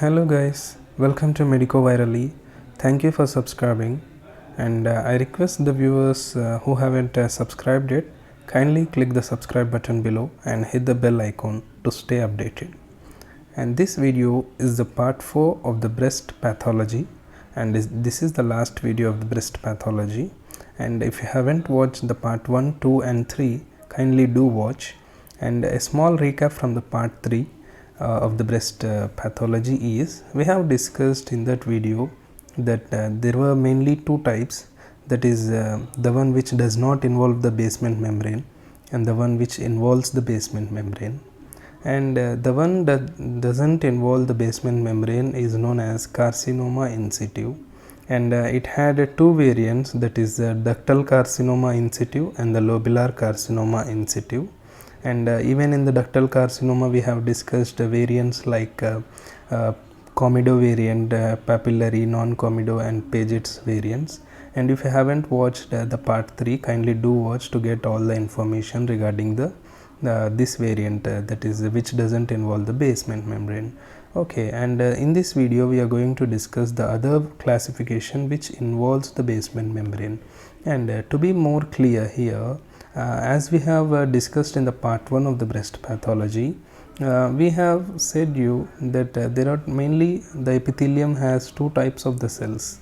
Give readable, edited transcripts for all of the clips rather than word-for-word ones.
Hello guys, welcome to Medico Virally. Thank you for subscribing, and I request the viewers who haven't subscribed yet, kindly click the subscribe button below and hit the bell icon to stay updated. And this video is the part 4 of the breast pathology, and this is the last video of the breast pathology. And if you haven't watched the part 1, 2 and 3, kindly do watch. And a small recap from the part 3 of the breast pathology is, we have discussed in that video that there were mainly two types, that is the one which does not involve the basement membrane and the one which involves the basement membrane. And the one that doesn't involve the basement membrane is known as carcinoma in situ, and it had two variants, that is ductal carcinoma in situ and the lobular carcinoma in situ. And even in the ductal carcinoma we have discussed variants like comido variant, papillary, non-comido and Paget's variants. And if you haven't watched the part 3, kindly do watch to get all the information regarding the this variant, that is which doesn't involve the basement membrane. Okay, and in this video we are going to discuss the other classification which involves the basement membrane. And to be more clear here, as we have discussed in the part 1 of the breast pathology, we have said you that there are mainly the epithelium has two types of the cells,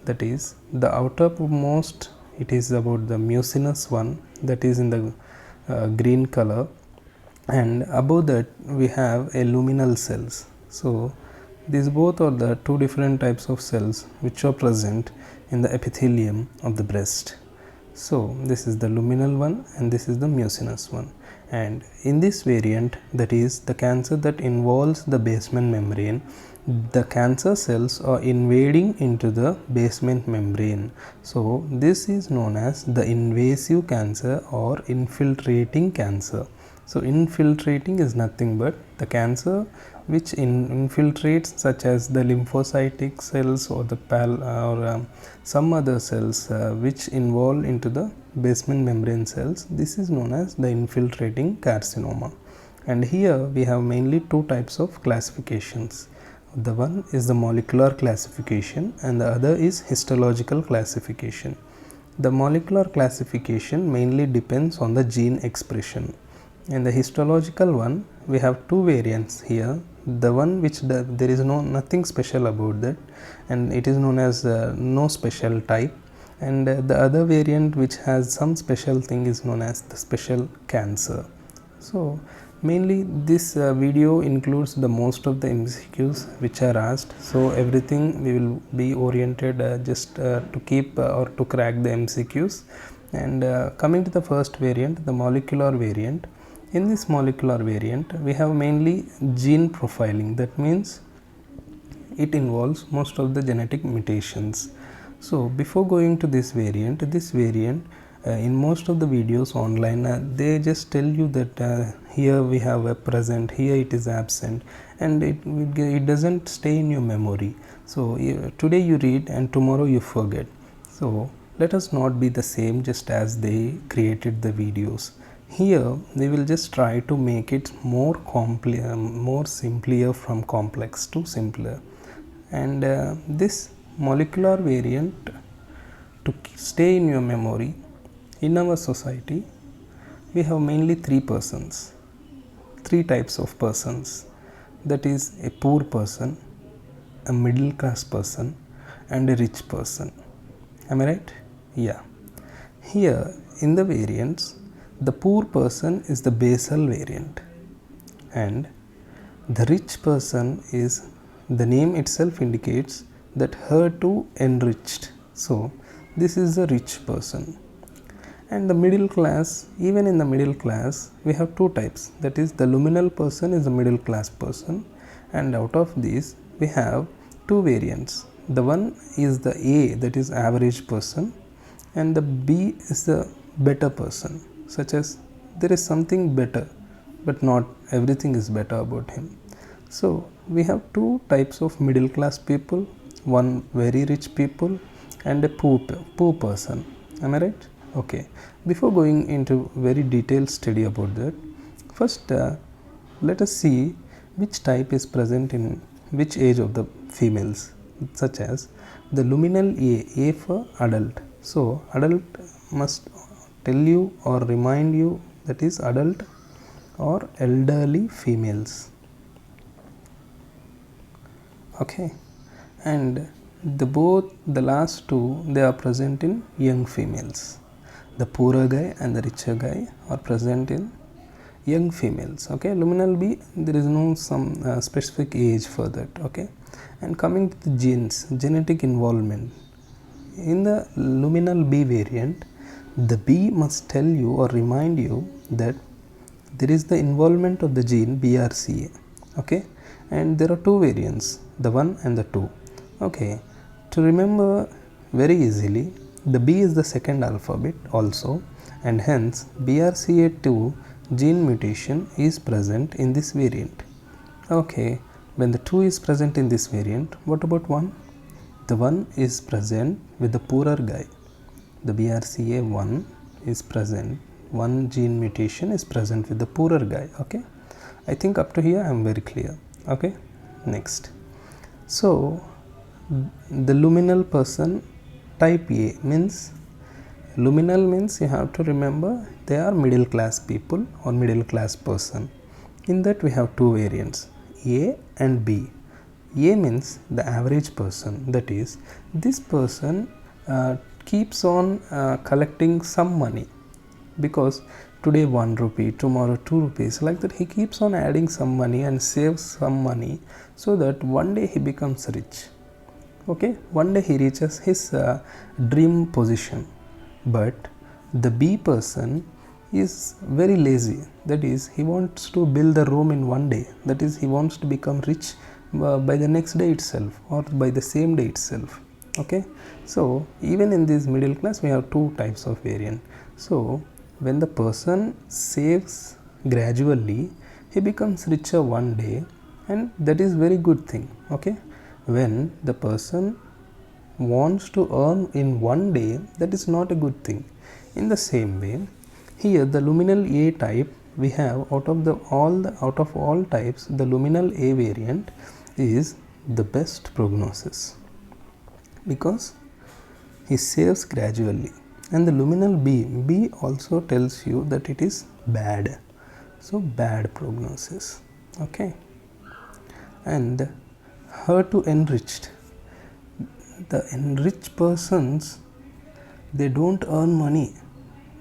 that is the outermost, it is about the mucinous one, that is in the green color, and above that we have a luminal cells. So these both are the two different types of cells which are present in the epithelium of the breast. So this is the luminal one and this is the mucinous one. And in this variant, that is the cancer that involves the basement membrane, the cancer cells are invading into the basement membrane. So this is known as the invasive cancer or infiltrating cancer. So infiltrating is nothing but the cancer which infiltrates, such as the lymphocytic cells or the some other cells which involve into the basement membrane cells. This is known as the infiltrating carcinoma. And here we have mainly two types of classifications. The one is the molecular classification and the other is histological classification. The molecular classification mainly depends on the gene expression. In the histological one, we have two variants here. The one which there is nothing special about that, and it is known as no special type, and the other variant which has some special thing is known as the special cancer. So mainly this video includes the most of the MCQs which are asked, so everything we will be oriented just to keep or to crack the MCQs. And coming to the first variant, the molecular variant. In this molecular variant, we have mainly gene profiling. That means it involves most of the genetic mutations. So before going to this variant in most of the videos online, they just tell you that here we have a present, here it is absent, and it doesn't stay in your memory. So today you read and tomorrow you forget. So let us not be the same just as they created the videos. Here they will just try to make it more simpler from complex to simpler. And this molecular variant, to stay in your memory, in our society we have mainly three types of persons, that is a poor person, a middle class person and a rich person. Am I right? Yeah. Here in the variants, the poor person is the basal variant and the rich person is, the name itself indicates that HER2 enriched. So this is the rich person. And the middle class, even in the middle class we have two types, that is the luminal person is the middle class person, and out of these we have two variants. The one is the A, that is average person, and the B is the better person, such as there is something better but not everything is better about him. So we have two types of middle class people, one very rich people and a poor person. Am I right? Okay, before going into very detailed study about that, first let us see which type is present in which age of the females, such as the luminal A for adult. So adult must tell you or remind you that is adult or elderly females. Okay, and both the last two, they are present in young females. The poorer guy and the richer guy are present in young females. Okay, luminal B, there is no some specific age for that. Okay, and coming to the genes, genetic involvement, in the luminal B variant, the B must tell you or remind you that there is the involvement of the gene BRCA. Okay, and there are two variants, the 1 and the 2. Okay, to remember very easily, the B is the second alphabet also, and hence BRCA2 gene mutation is present in this variant. Okay, when the 2 is present in this variant, what about 1? The 1 is present with the poorer guy. The BRCA1 is present, one gene mutation is present with the poorer guy. Okay, I think up to here I am very clear. Okay, next. So the luminal person type A means, luminal means you have to remember they are middle class people or middle class person. In that we have two variants, A and B. A means the average person, that is this person keeps on collecting some money, because today 1 rupee, tomorrow 2 rupees, like that he keeps on adding some money and saves some money, so that one day he becomes rich. Okay, one day he reaches his dream position. But the B person is very lazy, that is he wants to build a room in one day, that is he wants to become rich by the next day itself or by the same day itself. Okay, so even in this middle class we have two types of variant. So when the person saves gradually, he becomes richer one day, and that is very good thing. Okay, when the person wants to earn in one day, that is not a good thing. In the same way, here the luminal A type, we have out of all types, the luminal A variant is the best prognosis, because he saves gradually. And the luminal B also tells you that it is bad, so bad prognosis. Okay, and HER2 enriched, the enriched persons, they don't earn money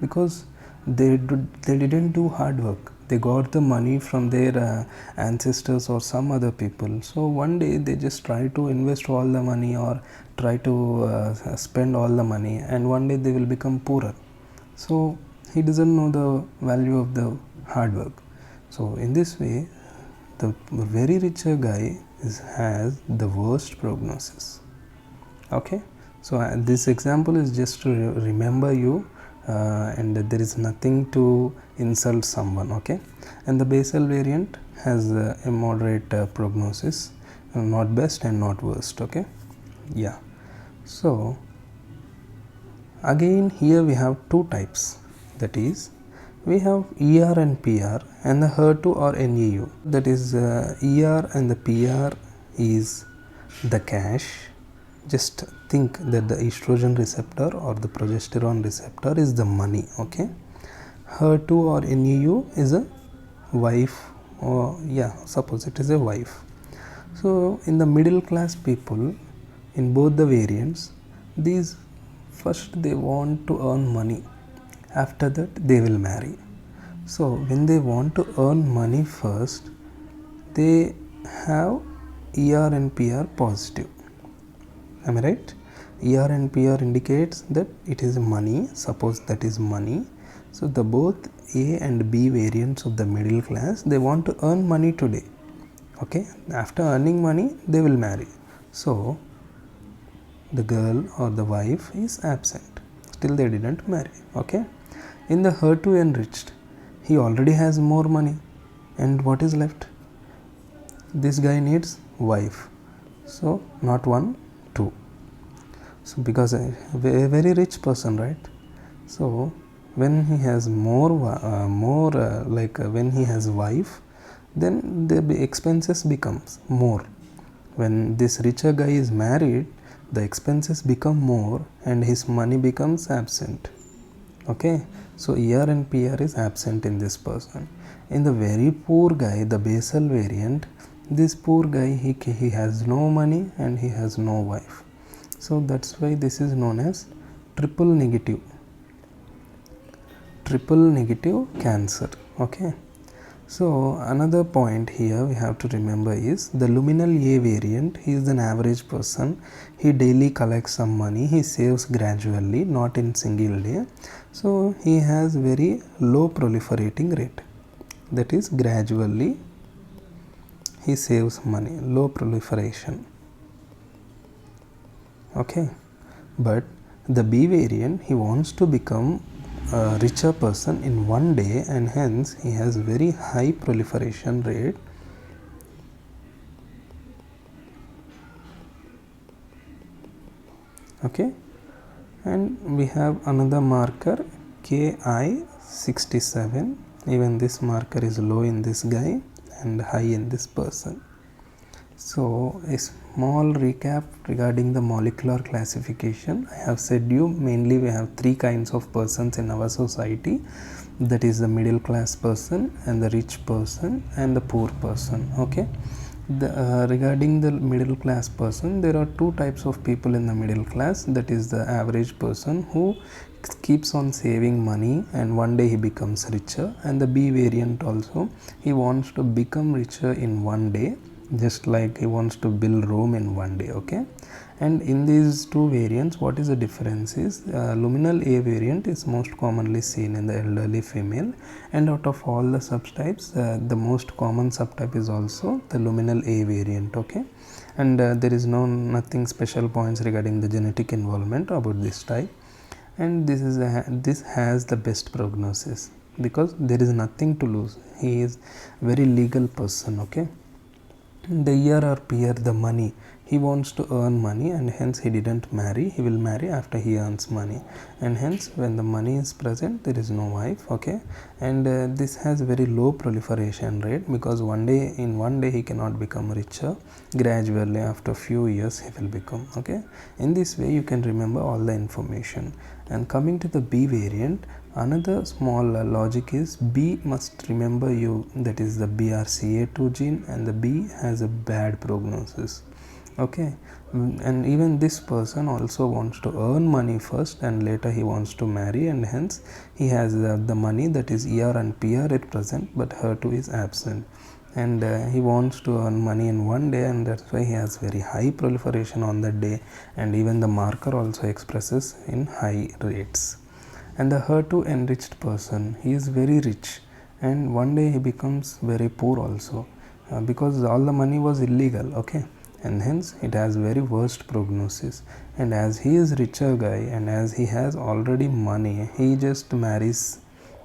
because they didn't do hard work. They got the money from their ancestors or some other people. So one day they just try to invest all the money or try to spend all the money, and one day they will become poorer. So he doesn't know the value of the hard work. So in this way, the very richer guy has the worst prognosis. Okay, so this example is just to remember you, and there is nothing to insult someone. Okay, and the basal variant has a moderate prognosis, not best and not worst. Okay, yeah. So again here we have two types, that is we have ER and PR and the HER2 or NEU. That is ER and the PR is the cash. Just think that the estrogen receptor or the progesterone receptor is the money. Okay, HER2 or NEU is a wife, or suppose it is a wife. So in the middle class people, in both the variants, these first they want to earn money, after that they will marry. So when they want to earn money first, they have ER and PR positive. Am I right? ER and PR indicates that it is money, suppose that is money. So the both A and B variants of the middle class, they want to earn money today. Okay, after earning money they will marry. So the girl or the wife is absent, still they didn't marry. Okay, in the HER2 enriched, he already has more money, and what is left? This guy needs wife, so not 1, 2. So because a very rich person, right? So when he has when he has wife, then the expenses becomes more. When this richer guy is married, the expenses become more and his money becomes absent. Okay, so ER and PR is absent in this person. In the very poor guy, the basal variant, this poor guy, he has no money and he has no wife. So that's why this is known as triple negative cancer. Okay, so another point here we have to remember is the luminal A variant. He is an average person. He daily collects some money. He saves gradually, not in single day. So he has very low proliferating rate. That is, gradually he saves money, low proliferation. Okay, but the B variant, he wants to become a richer person in one day, and hence he has very high proliferation rate. Okay, and we have another marker Ki67. Even this marker is low in this guy and high in this person. So a small recap regarding the molecular classification. I have said you mainly we have three kinds of persons in our society, that is the middle class person and the rich person and the poor person. Okay, regarding the middle class person, there are two types of people in the middle class. That is the average person who keeps on saving money and one day he becomes richer, and the B variant also, he wants to become richer in one day, just like he wants to build Rome in one day. Okay, and in these two variants, what is the difference is luminal A variant is most commonly seen in the elderly female, and out of all the subtypes, the most common subtype is also the luminal A variant. Okay, and there is nothing special points regarding the genetic involvement about this type, and this has the best prognosis because there is nothing to lose. He is very legal person. Okay, the year or peer, the money, he wants to earn money and hence he didn't marry. He will marry after he earns money, and hence when the money is present there is no wife. Okay, and this has very low proliferation rate because in one day he cannot become richer. Gradually after few years he will become. Okay, in this way you can remember all the information. And coming to the B variant, another small logic is B must remember you, that is the BRCA2 gene, and the B has a bad prognosis. Okay, and even this person also wants to earn money first and later he wants to marry, and hence he has the money, that is ER and PR is present but HER2 is absent, and he wants to earn money in one day, and that's why he has very high proliferation on that day, and even the marker also expresses in high rates. And the HER2 enriched person, he is very rich and one day he becomes very poor also because all the money was illegal. Okay, and hence it has very worst prognosis. And as he is richer guy and as he has already money, he just marries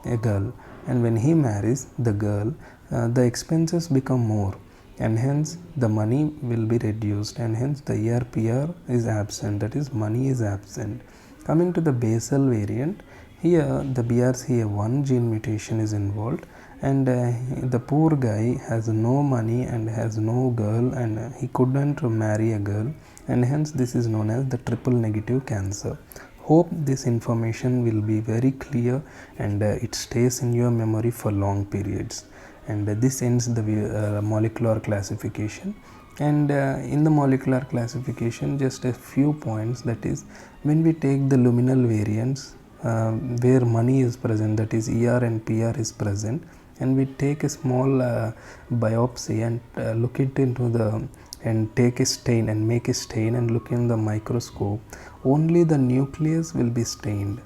a girl, and when he marries the girl, the expenses become more, and hence the money will be reduced, and hence the ERPR is absent, that is money is absent. Coming to the basal variant, here the BRCA1 gene mutation is involved, and the poor guy has no money and has no girl, and he couldn't marry a girl, and hence this is known as the triple negative cancer. Hope this information will be very clear and it stays in your memory for long periods. And this ends the molecular classification. And in the molecular classification, just a few points, that is, when we take the luminal variants where money is present, that is ER and PR is present, and we take a small biopsy and look it into the and take a stain and make a stain and look in the microscope, only the nucleus will be stained.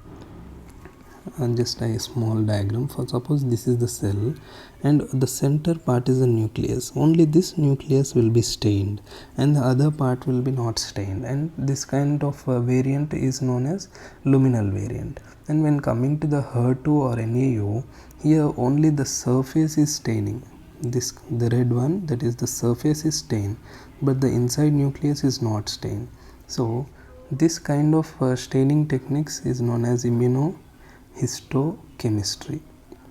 And just a small diagram, for suppose this is the cell and the center part is the nucleus, only this nucleus will be stained and the other part will be not stained, and this kind of variant is known as luminal variant. And when coming to the HER2 or NAO, here only the surface is staining, the red one, that is the surface is stained but the inside nucleus is not stained. So this kind of staining techniques is known as immunohistochemistry.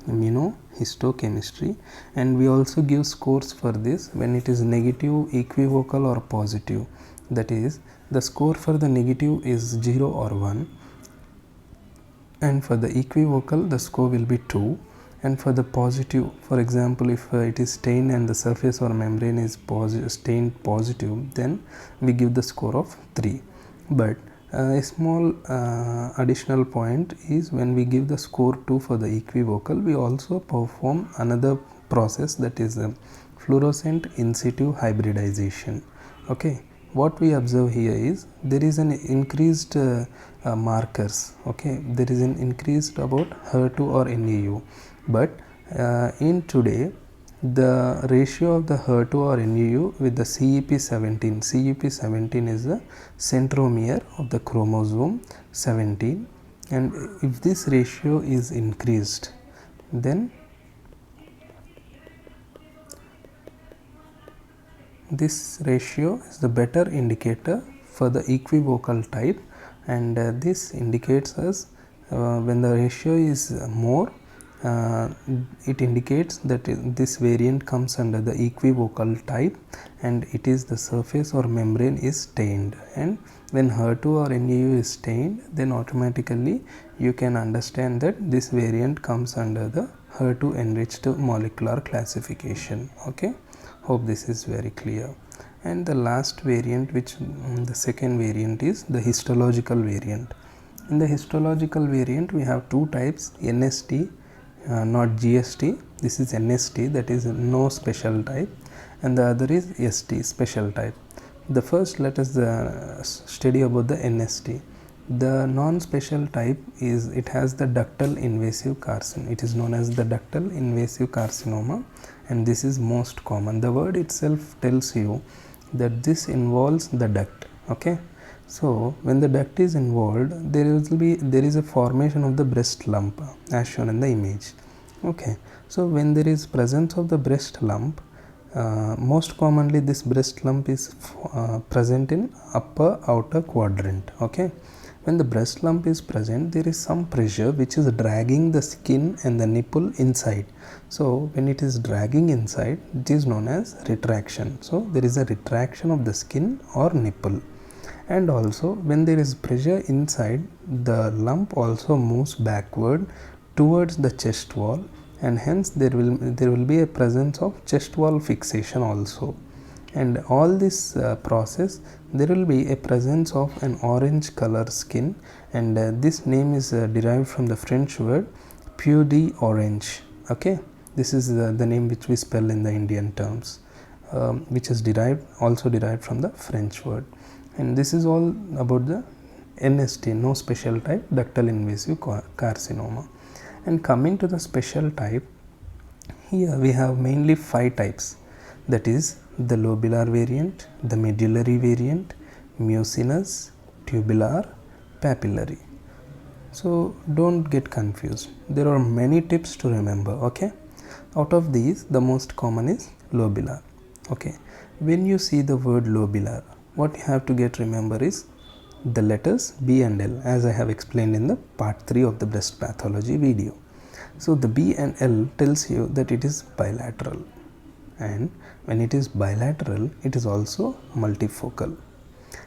immunohistochemistry, and we also give scores for this when it is negative, equivocal or positive. That is, the score for the negative is 0 or 1, and for the equivocal the score will be 2, and for the positive, for example, if it is stained and the surface or membrane is stained positive, then we give the score of 3. But a small additional point is when we give the score 2 for the equivocal, we also perform another process, that is fluorescent in situ hybridization. Okay, what we observe here is there is an increased markers. Okay, there is an increased about HER2 or NEU, but in today the ratio of the HER2 or NEU with the CEP17, CEP17 is the centromere of the chromosome 17, and if this ratio is increased, then this ratio is the better indicator for the equivocal type, and this indicates us when the ratio is more, it indicates that this variant comes under the equivocal type and it is the surface or membrane is stained. And when HER2 or NEU is stained, then automatically you can understand that this variant comes under the HER2 enriched molecular classification. Okay, hope this is very clear. And the last variant, which the second variant, is the histological variant. In the histological variant we have two types, NST, not GST. This is NST, that is no special type, and the other is ST, special type. The first, let us study about the NST. The non-special type is, it has the ductal invasive carcinoma. It is known as the ductal invasive carcinoma, and this is most common. The word itself tells you that this involves the duct. Okay, so when the duct is involved, there is a formation of the breast lump as shown in the image. Okay, so when there is presence of the breast lump, most commonly this breast lump is present in upper outer quadrant. Okay, when the breast lump is present, there is some pressure which is dragging the skin and the nipple inside. So when it is dragging inside, it is known as retraction. So there is a retraction of the skin or nipple. And also when there is pressure inside, the lump also moves backward towards the chest wall, and hence there will be a presence of chest wall fixation also. And all this process, there will be a presence of an orange color skin, and this name is derived from the French word peau d'orange. Okay, this is the name which we spell in the Indian terms, which is also derived from the French word. And this is all about the NST, no special type, ductal invasive carcinoma. And coming to the special type, here we have mainly 5 types, that is the lobular variant, the medullary variant, mucinous, tubular, papillary. So don't get confused, there are many tips to remember. Okay, out of these the most common is lobular. Okay, when you see the word lobular, what you have to remember is the letters B and L, as I have explained in the part 3 of the breast pathology video. So the B and L tells you that it is bilateral, and when it is bilateral, it is also multifocal.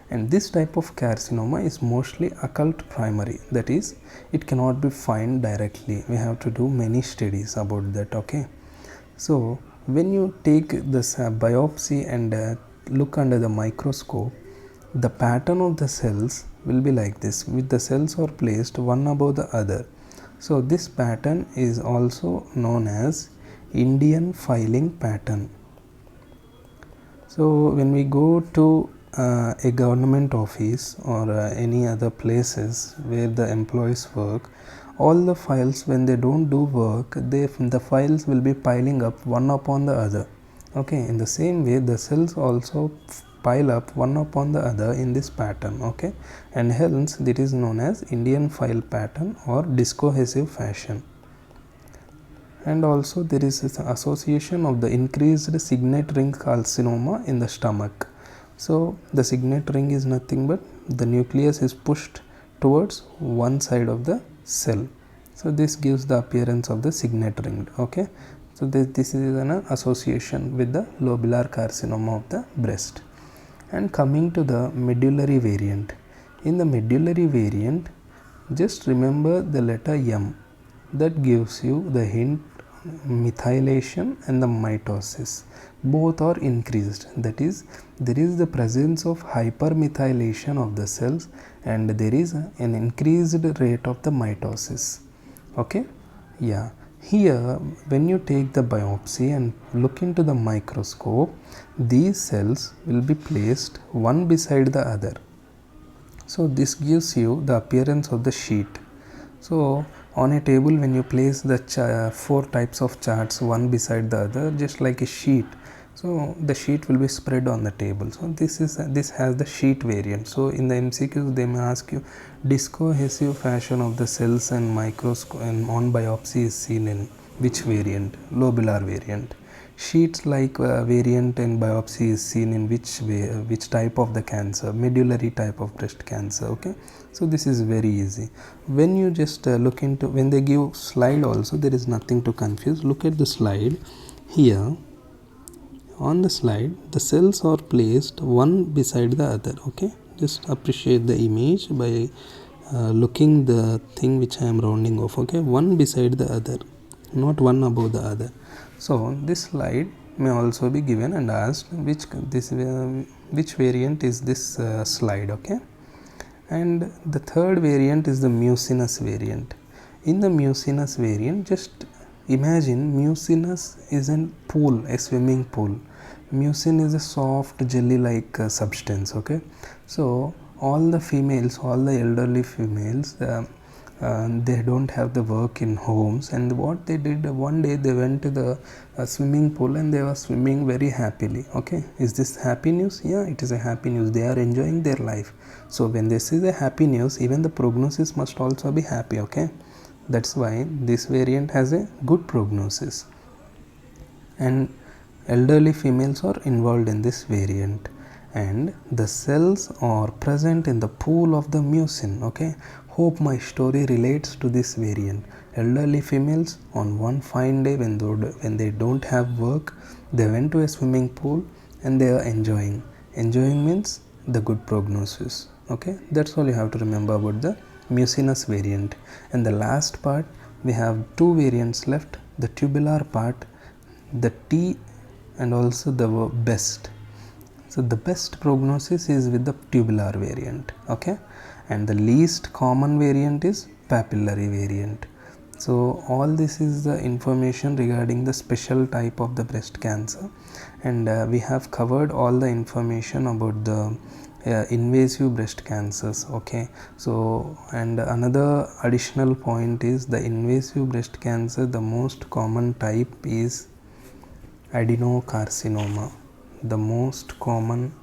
And this type of carcinoma is mostly occult primary, that is, it cannot be found directly. We have to do many studies about that. Okay, so when you take this biopsy and look under the microscope, the pattern of the cells will be like this, with the cells are placed one above the other. So this pattern is also known as Indian filing pattern. So when we go to a government office or any other places where the employees work, all the files, when they don't do work, the files will be piling up one upon the other. Okay, in the same way the cells also pile up one upon the other in this pattern. Okay, and hence it is known as Indian file pattern or discohesive fashion. And also there is this association of the increased signet ring carcinoma in the stomach. So the signet ring is nothing but the nucleus is pushed towards one side of the cell. So this gives the appearance of the signet ring. Okay, so this is an association with the lobular carcinoma of the breast. And coming to the medullary variant, in the medullary variant, just remember the letter M, that gives you the hint methylation and the mitosis. Both are increased, that is, there is the presence of hypermethylation of the cells and there is an increased rate of the mitosis. Okay, yeah. Here when you take the biopsy and look into the microscope, these cells will be placed one beside the other. So this gives you the appearance of the sheet. So on a table, when you place the 4 types of charts one beside the other, just like a sheet, so the sheet will be spread on the table. So this has the sheet variant. So in the MCQs they may ask you, discohesive fashion of the cells and microscope and on biopsy is seen in which variant? Lobular variant. Sheets like variant in biopsy is seen in which type of the cancer? Medullary type of breast cancer. Okay, so this is very easy. When you just look into, when they give slide also, there is nothing to confuse. Look at the slide here. On the slide, the cells are placed one beside the other. Okay, just appreciate the image by looking the thing which I am rounding off. Okay, one beside the other, not one above the other. So this slide may also be given and asked which variant is this slide. Okay, and the third variant is the mucinous variant. In the mucinous variant, just imagine mucinous is a pool, a swimming pool. Mucin is a soft jelly like substance. Okay, so all the females, all the elderly females, they don't have the work in homes, and what they did, one day they went to the swimming pool and they were swimming very happily. Okay, is this happy news? Yeah, it is a happy news. They are enjoying their life. So when this is a happy news, even the prognosis must also be happy. Okay, that's why this variant has a good prognosis, and elderly females are involved in this variant, and the cells are present in the pool of the mucin. Okay, hope my story relates to this variant. Elderly females, on one fine day when they don't have work, they went to a swimming pool and they are enjoying. Enjoying means the good prognosis. Okay, that's all you have to remember about the mucinous variant. And the last part, we have 2 variants left, the tubular part, the T and also the best. So the best prognosis is with the tubular variant. Okay, and the least common variant is papillary variant. So all this is the information regarding the special type of the breast cancer, and we have covered all the information about the invasive breast cancers. Okay, so and another additional point is the invasive breast cancer, the most common type is adenocarcinoma. The most common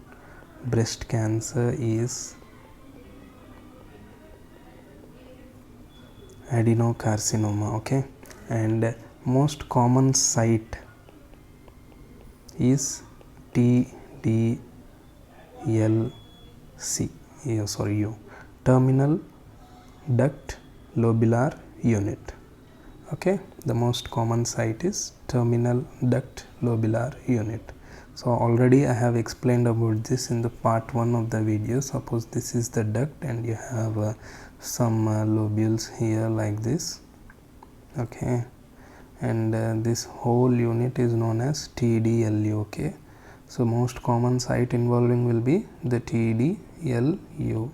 breast cancer is adenocarcinoma. Okay, and most common site is TDLC. Terminal duct lobular unit. Okay, the most common site is terminal duct lobular unit. So already I have explained about this in the part 1 of the video. Suppose this is the duct and you have some lobules here like this. Okay, and this whole unit is known as TDLU. Okay, so most common site involving will be the TDLU.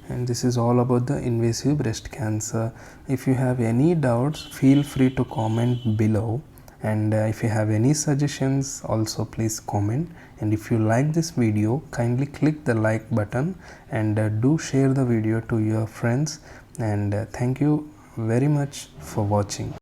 And this is all about the invasive breast cancer. If you have any doubts, feel free to comment below, and if you have any suggestions also please comment. And if you like this video, kindly click the like button and do share the video to your friends, and thank you very much for watching.